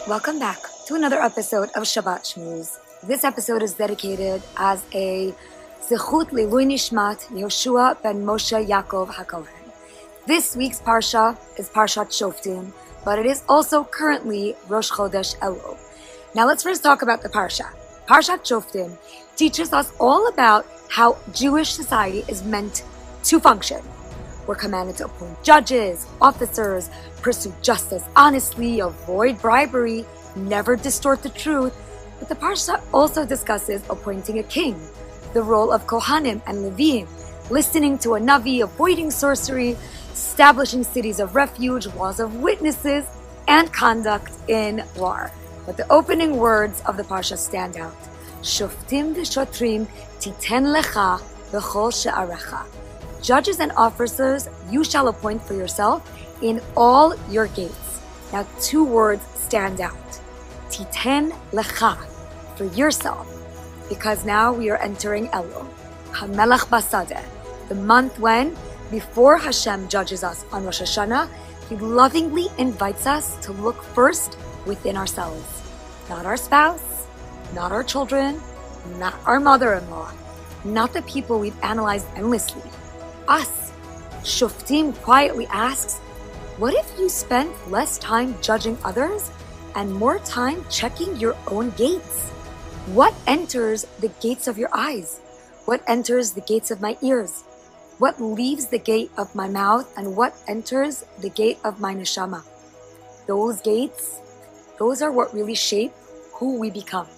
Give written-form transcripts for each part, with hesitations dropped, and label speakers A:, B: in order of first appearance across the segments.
A: Welcome back to another episode of Shabbat Shmooze. This episode is dedicated as a Zechut Leilui Nishmat Yehoshua ben Moshe Yaakov HaKohen. This week's Parsha is Parshat Shoftim, but it is also currently Rosh Chodesh Elul. Now let's first talk about the Parsha. Parshat Shoftim teaches us all about how Jewish society is meant to function. We're commanded to appoint judges, officers, pursue justice honestly, avoid bribery, never distort the truth. But the Parsha also discusses appointing a king, the role of Kohanim and Levim, listening to a Navi, avoiding sorcery, establishing cities of refuge, walls of witnesses, and conduct in war. But the opening words of the Parsha stand out. Shoftim v'shotrim titen lecha v'chol she'arecha. Judges and officers you shall appoint for yourself in all your gates. Now, two words stand out. Titen lecha, for yourself, because now we are entering Elul, HaMelech Basadeh, the month when, before Hashem judges us on Rosh Hashanah, He lovingly invites us to look first within ourselves. Not our spouse, not our children, not our mother-in-law, not the people we've analyzed endlessly. Us. Shoftim quietly asks, what if you spent less time judging others and more time checking your own gates? What enters the gates of your eyes? What enters the gates of my ears? What leaves the gate of my mouth and what enters the gate of my neshama? Those gates, those are what really shape who we become.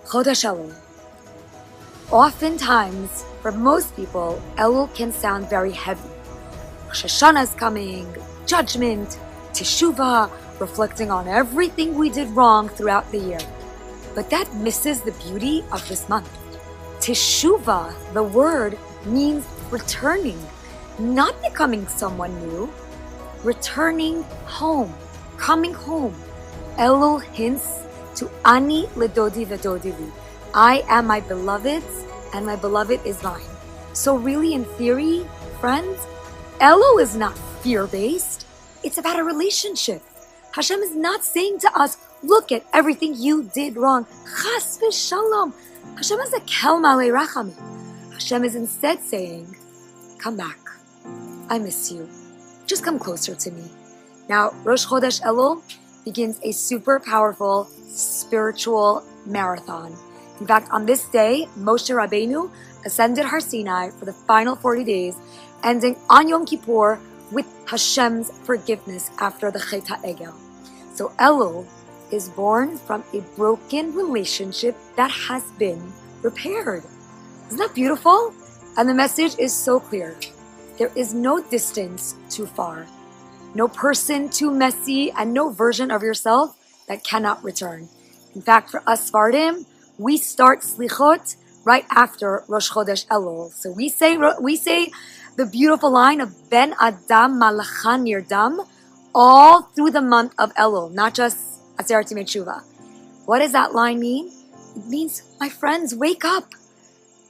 A: Chodesh Elul. Oftentimes, for most people, Elul can sound very heavy. Rosh Hashanah is coming, judgment, teshuvah, reflecting on everything we did wrong throughout the year. But that misses the beauty of this month. Teshuvah, the word, means returning, not becoming someone new, returning home, coming home. Elul hints to Ani ledodi v'dodi li. I am my beloved's, and my beloved is mine. So really, in theory, friends, Elul is not fear-based. It's about a relationship. Hashem is not saying to us, look at everything you did wrong. Chas v'shalom. Hashem is a kel malei rachamim. Hashem is instead saying, come back. I miss you. Just come closer to me. Now, Rosh Chodesh Elul begins a super powerful spiritual marathon. In fact, on this day, Moshe Rabbeinu ascended Har Sinai for the final 40 days, ending on Yom Kippur with Hashem's forgiveness after the Chet HaEgel. So Elul is born from a broken relationship that has been repaired. Isn't that beautiful? And the message is so clear. There is no distance too far, no person too messy, and no version of yourself that cannot return. In fact, for us Sfardim, we start Slichot right after Rosh Chodesh Elul. So we say the beautiful line of Ben Adam Malachan Nirdam all through the month of Elul, not just Aseret Yemei Tshuva. What does that line mean? It means, my friends, wake up.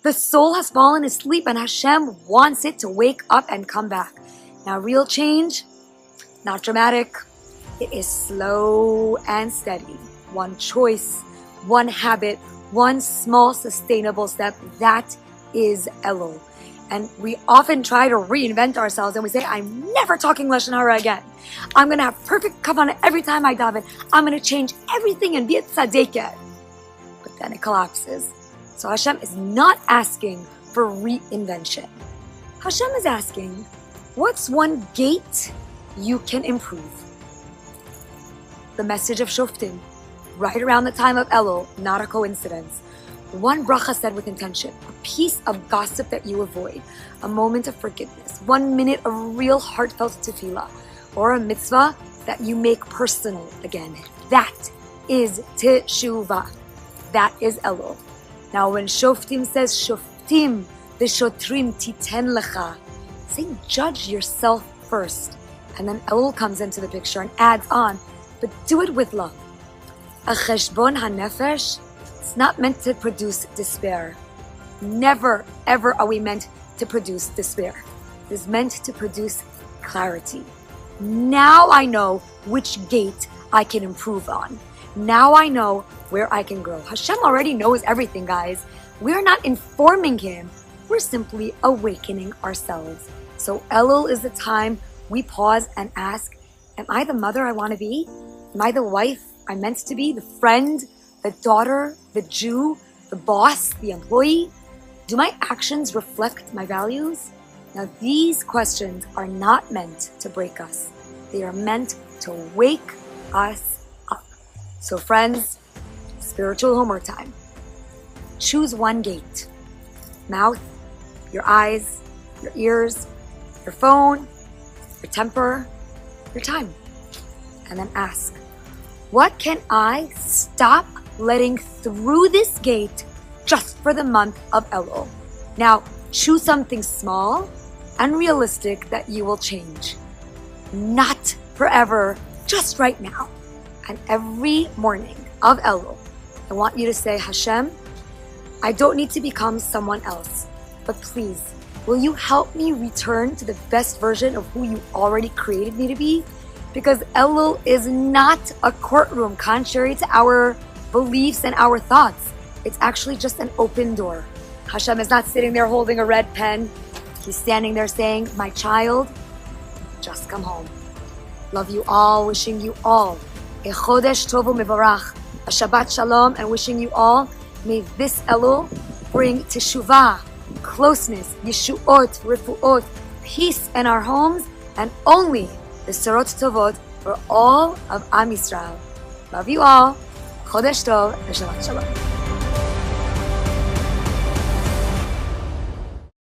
A: The soul has fallen asleep and Hashem wants it to wake up and come back. Now, real change, not dramatic. It is slow and steady. One choice, one habit, one small sustainable step. That is Elul. And we often try to reinvent ourselves and we say, I'm never talking Lashon Hara again. I'm going to have perfect kavanah every time I daven. I'm going to change everything and be a tzaddiket. But then it collapses. So Hashem is not asking for reinvention. Hashem is asking, what's one gate you can improve? The message of Shoftim, right around the time of Elul, not a coincidence. One bracha said with intention, a piece of gossip that you avoid, a moment of forgiveness, 1 minute of real heartfelt tefillah, or a mitzvah that you make personal again. That is teshuvah. That is Elul. Now when Shoftim says, Shoftim v'shotrim titen lecha, saying judge yourself first. And then Elul comes into the picture and adds on, but do it with love. A cheshbon hanefesh, it's not meant to produce despair. Never, ever are we meant to produce despair. It is meant to produce clarity. Now I know which gate I can improve on. Now I know where I can grow. Hashem already knows everything, guys. We're not informing Him. We're simply awakening ourselves. So Elul is the time we pause and ask, am I the mother I want to be? Am I the wife I'm meant to be? The friend, the daughter, the Jew, the boss, the employee? Do my actions reflect my values? Now, these questions are not meant to break us. They are meant to wake us up. So friends, spiritual homework time. Choose one gate. Mouth, your eyes, your ears, your phone, your temper, your time. And then ask, what can I stop letting through this gate just for the month of Elul? Now, choose something small and realistic that you will change. Not forever, just right now. And every morning of Elul, I want you to say, Hashem, I don't need to become someone else, but please, will you help me return to the best version of who you already created me to be? Because Elul is not a courtroom, contrary to our beliefs and our thoughts. It's actually just an open door. Hashem is not sitting there holding a red pen. He's standing there saying, my child, just come home. Love you all, wishing you all a chodesh tov u'mevarach, a Shabbat shalom, and wishing you all, may this Elul bring teshuvah, closeness, yeshuot, refuot, peace in our homes, and only the sorot tovot for all of Am Yisrael. Love you all. Chodesh tov and Shabbat shalom.